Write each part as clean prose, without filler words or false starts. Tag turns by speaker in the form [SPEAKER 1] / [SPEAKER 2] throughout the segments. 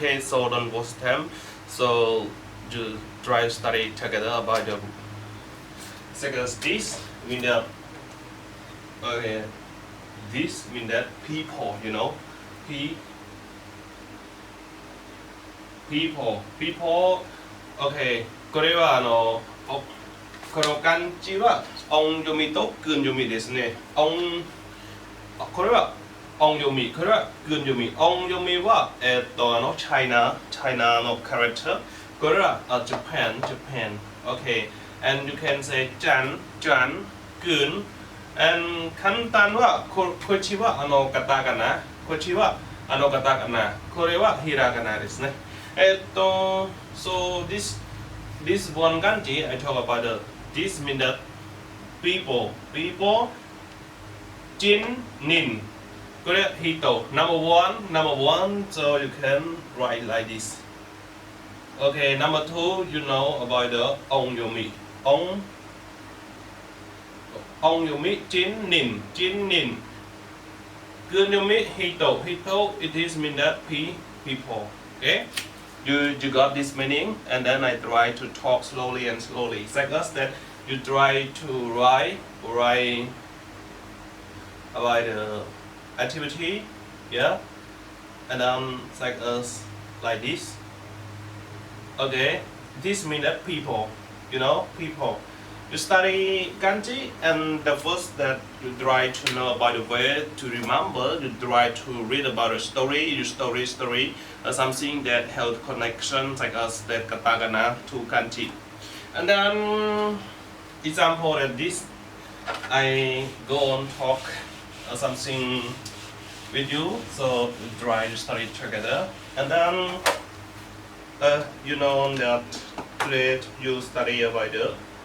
[SPEAKER 1] Okay, so don't waste time. So you try to study together about the second this mean that okay, this mean that people, you know, P people okay これはこの漢字は音読みと訓読みですね。これは音読み、これは訓読み。音読みはChina の character。これはJapan。Okay. And you can say ジャン、訓。And 簡単はこっちはカタカナ。こっちはカタカナ。これはひらがなですね。So this one kanji I talk about this mean that people ジンnin これ人 number one so you can write like this. Okay, number two you know about the 音読み音読みジンnin 訓読み人 it is mean that people. Okay. You got this meaning, and then I try to talk slowly and slowly. It's like us that you try to write about the activity, yeah, and then it's like us like this. Okay, this means that people, you know, people. You study kanji, and the first that you try to know about the way to remember, you try to read about a story, your story, something that held connections like us that katakana to kanji. And then example that this, I go on talk something with you, so we try to study together. And then you know that today you study about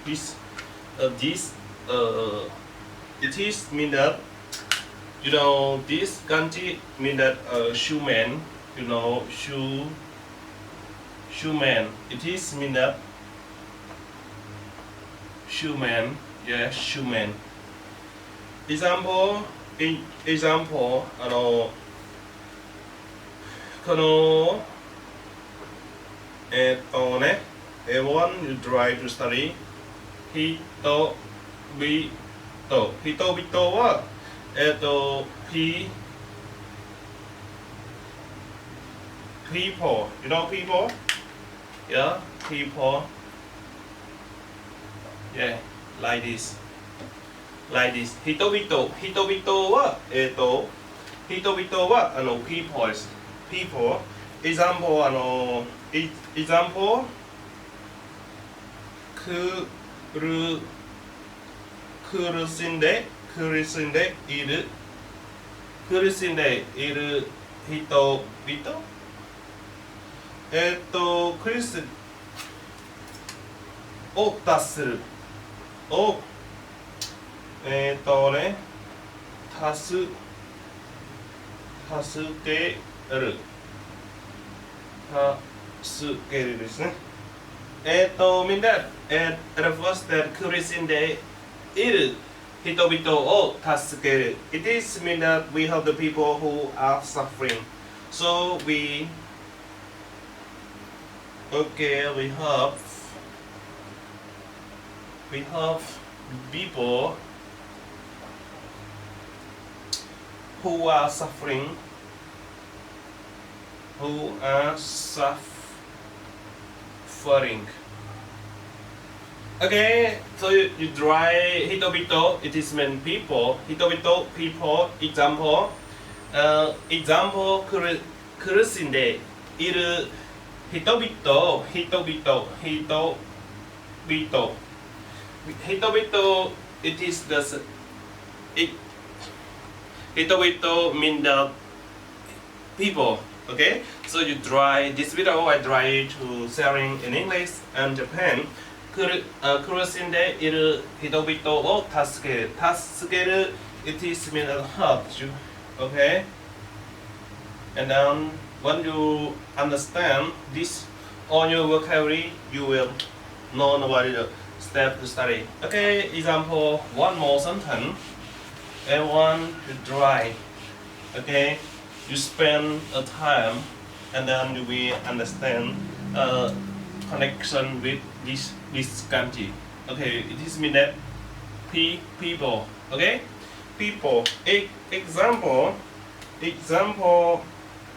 [SPEAKER 1] this. It is mean that you know this kanji mean that shoeman, you know shoeman. It is mean that shoeman, yeah, shoeman. Example このone you try to study 人々はpeople, you know people? Yeah, people. Yeah, like this. 人々はpeople. Example 苦しんでいる人々クリスを出するを助けるですね。mean that refers that 苦しんでいる人々を助ける。It is mean that we help the people who are suffering. So we help people who are suffering. Okay, so you try 人々 it is mean people 人々 people example 苦しんでいる人々 it is the 人々 mean the people. Okay, so you try this video. I try to sharing in English and Japan. 苦しんでいる人々を助ける it is mean help you. Okay, and then when you understand this on your vocabulary, you will know what is the step to study. Okay, example one more sentence. And one you try. Okay, you spend a time and then you will understand connection with this kanji. Okay, it is mean that people. Okay, people. Example.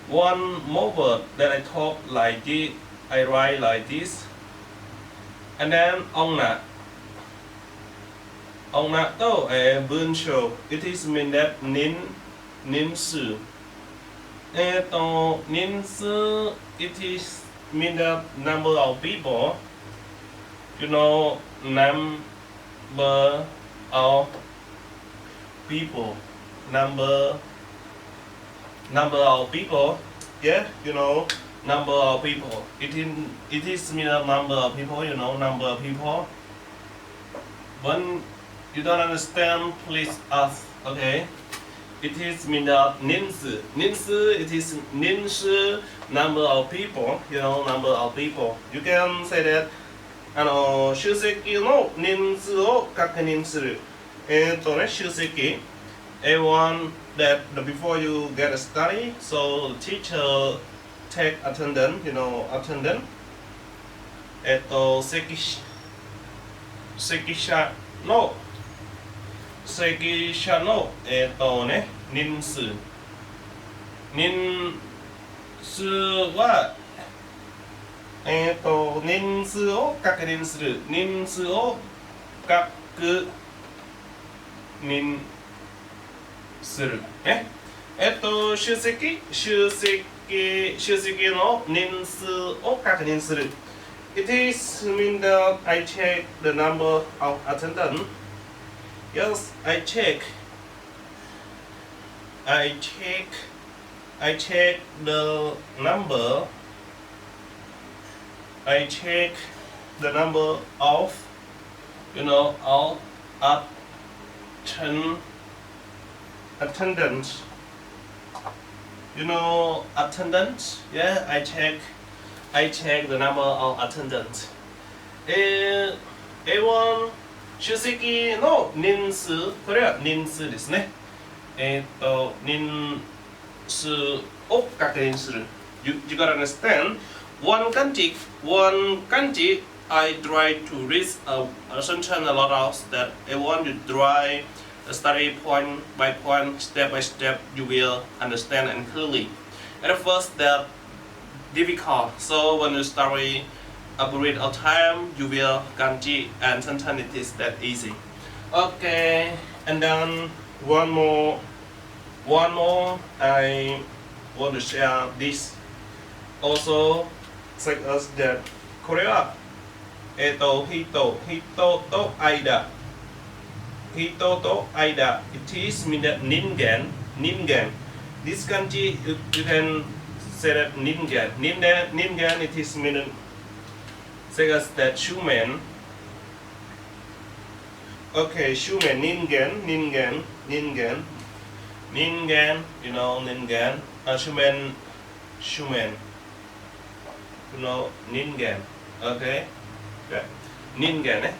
[SPEAKER 1] One more word that I talk like this. I write like this, and then onna. Onna to vươn show. It is mean that nin su. Nin su. It is mean that number of people. You know, number of people. Number of people. Yeah, you know, number of people. It is mean a number of people. You know, number of people. When you don't understand, please ask. Okay. It is mean that ninsu. Ninsu. It is ninsu, number of people. You know, number of people. You can say that. 出席の人数を確認する。出席。Everyone that before you get a study, so the teacher take attendance, you know, attendance. 席者の人数。人数は人数を確認する。人数を確認する。ね。出席の人数を確認する。It is mean that I check the number of attendance. Yes, I check the number. I check the number of, you know, of attendance. You know, attendance. Yeah, I check the number of attendance. A1 出席の人数、これは人数ですね。人数を確認する。You gotta understand. One kanji, I try to read a sentence a lot of that. I want to try study point by point, step by step. You will understand and clearly. At first, that difficult. So when you study a period of time, you will kanji and sentence it is that easy. Okay, and then one more. I want to share this. Also, like us that これは人と間 it is mean that 人間 this kanji you can say that 人間 it is mean say us that human. Okay, human 人間 you know 人間 human you know 人間 okay yeah 人間ね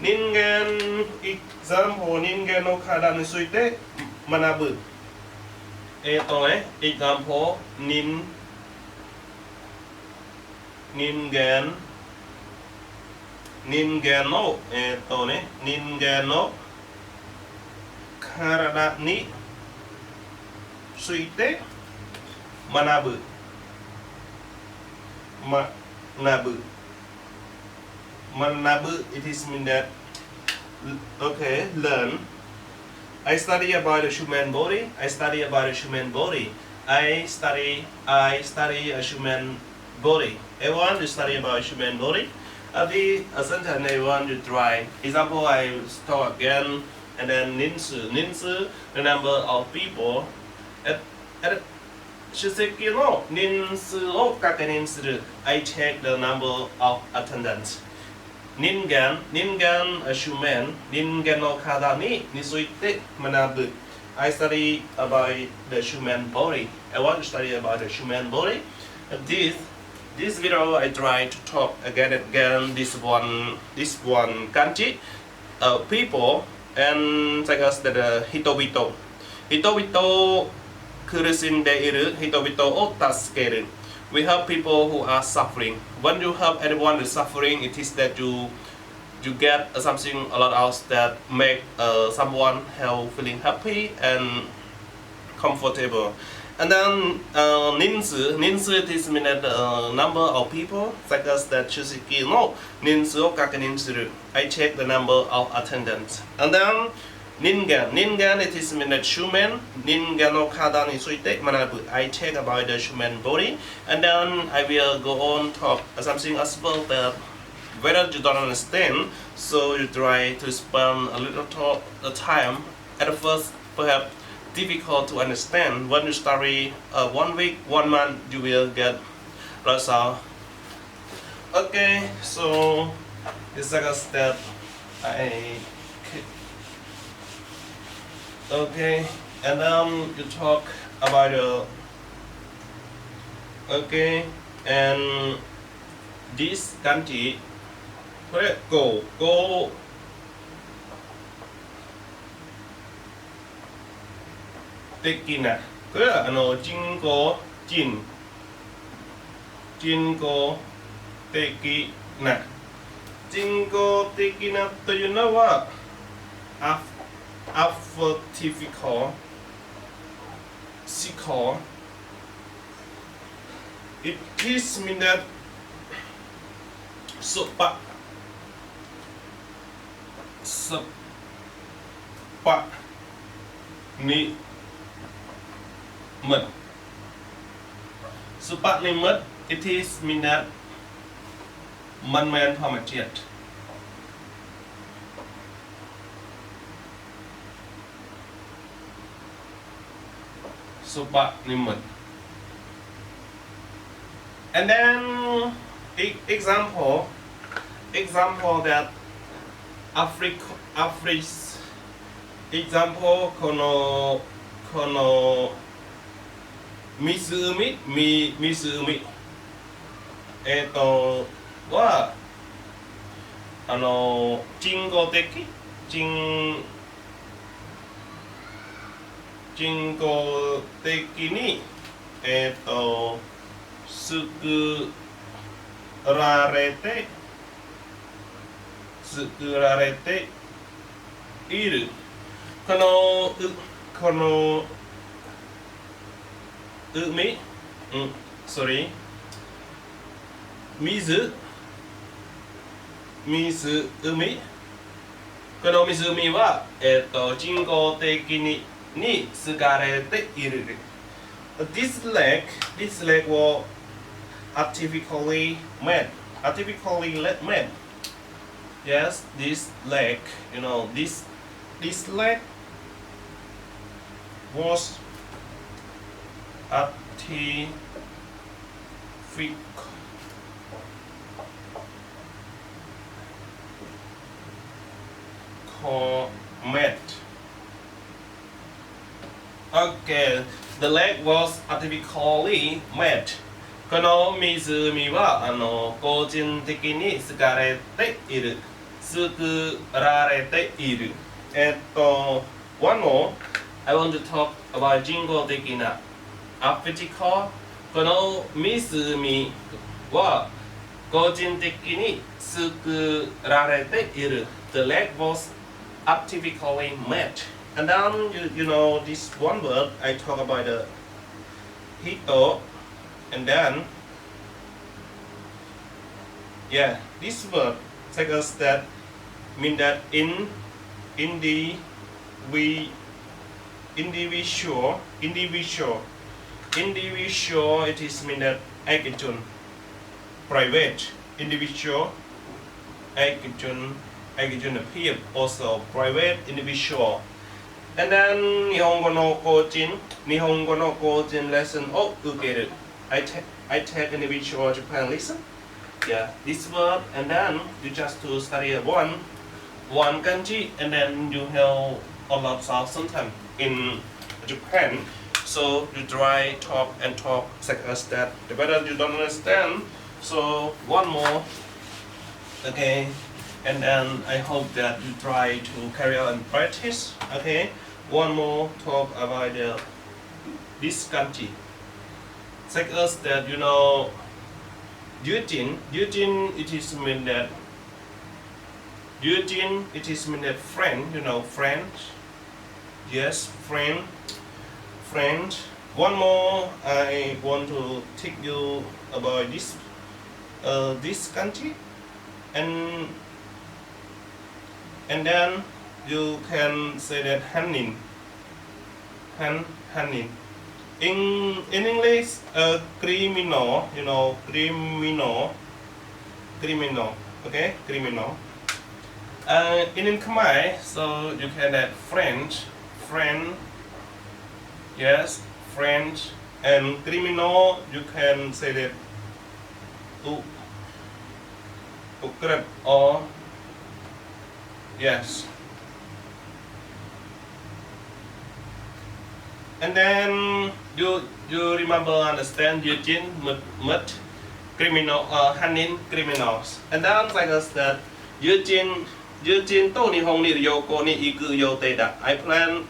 [SPEAKER 1] 人間 example 人間の体について学ぶexample 人間の人間の体について学ぶit is mean that okay learn. I study about the human body. I study a human body. I study a human body. I want to study about human body. The sentence I want to try. Example, I start again, and then ninsu, the number of people. At 出席の人数を確認する。I check the number of attendants. 人間 human 人間の体について学ぶ。I study about the human body. I want to study about the human body. This video I try to talk again and again this one kanji people and like us that 人々苦しんでいる人々を助ける。We help people who are suffering. When you help anyone who is suffering, it is that you get something a lot else that make someone feeling happy and comfortable. And then ninsu it is mean that number of people like us that chusiki no ninsu kakaninsu. I check the number of attendants. And then Ningen it is mean that human Ningen no kada ni suite manabu. I check about the human body, and then I will go on talk something as well that whether you don't understand, so you try to spend a little time at first perhaps difficult to understand. When you study 1 week, 1 month, you will get result. Okay, so it's like a step. Okay, and then you talk about okay, and this Kanji, go. Tekina, これは人工的な人工的なというのはartificial it is mean that sepak ni mật sepak ni mật it is mean that มันแมนธรรมชาติ sublimate. And then example that example この湖は人工的に作られているこの海sorry 湖この湖は人工的に作られている This lake was artificially made. Yes, this lake, this lake was artificially made. Okay, the lake was artificially made. この湖は個人的に作られている。One more, I want to talk about 人工的な artificial. この湖は個人的に作られている。The lake was artificially made. And then you know this one word I talk about the hito, and then this word take us that mean that individual it is mean that agent private individual agent appear also private individual. And then 日本語の個人 lesson を受ける I take individual Japan lesson. Yeah, this word, and then you just to study one kanji, and then you have a lot of sometimes in Japan. So you try talk like us that the better you don't understand. So one more, okay, and then I hope that you try to carry on and practice. Okay, one more talk about this kanji. like us that Eugene it is mean that Eugene it is mean that friend, friend. Yes, friend. One more I want to take you about this country, and then you can say that Hanin. In English, criminal, criminal, okay, criminal. In Khmer, so you can add friend, yes, friend, and criminal. You can say that u, ukrat or yes. And then you remember understand Eugene mut criminal Hanin criminals. And then like us that Eugene Tony Hong ni Yoko ni Igu Yoteda. I plan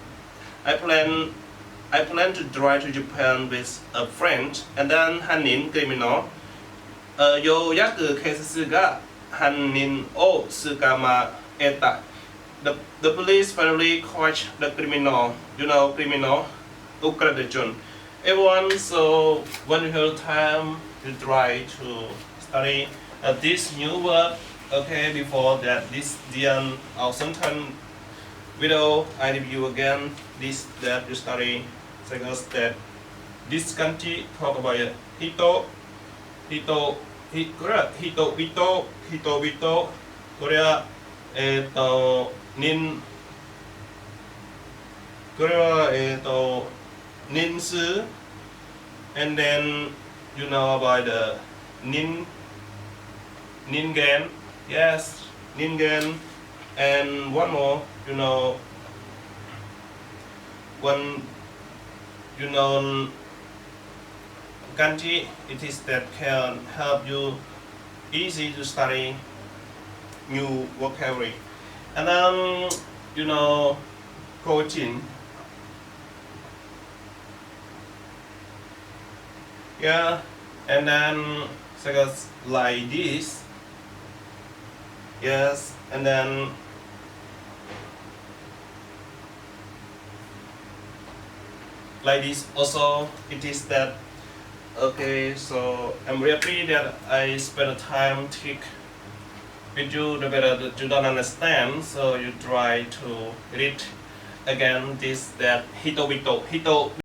[SPEAKER 1] to drive to Japan with a friend, and then Hanin criminal. Yo yaku case ga Hanin o sugama eta. The police finally caught the criminal. Criminal. Everyone, so when you have time to try to study this new word, okay, before that this Dian or sometime video I review again this that you study because that this country talk about Hito Korea Korea Ninsu, and then you know about the Ningen, yes, Ningen, and one more, one, Kanji, it is that can help you easy to study new vocabulary, and then, coaching. Yeah, and then seconds like this. Yes, and then like this also it is that okay, so I'm really happy that I spent time to with you the better that you don't understand, so you try to read again this that hito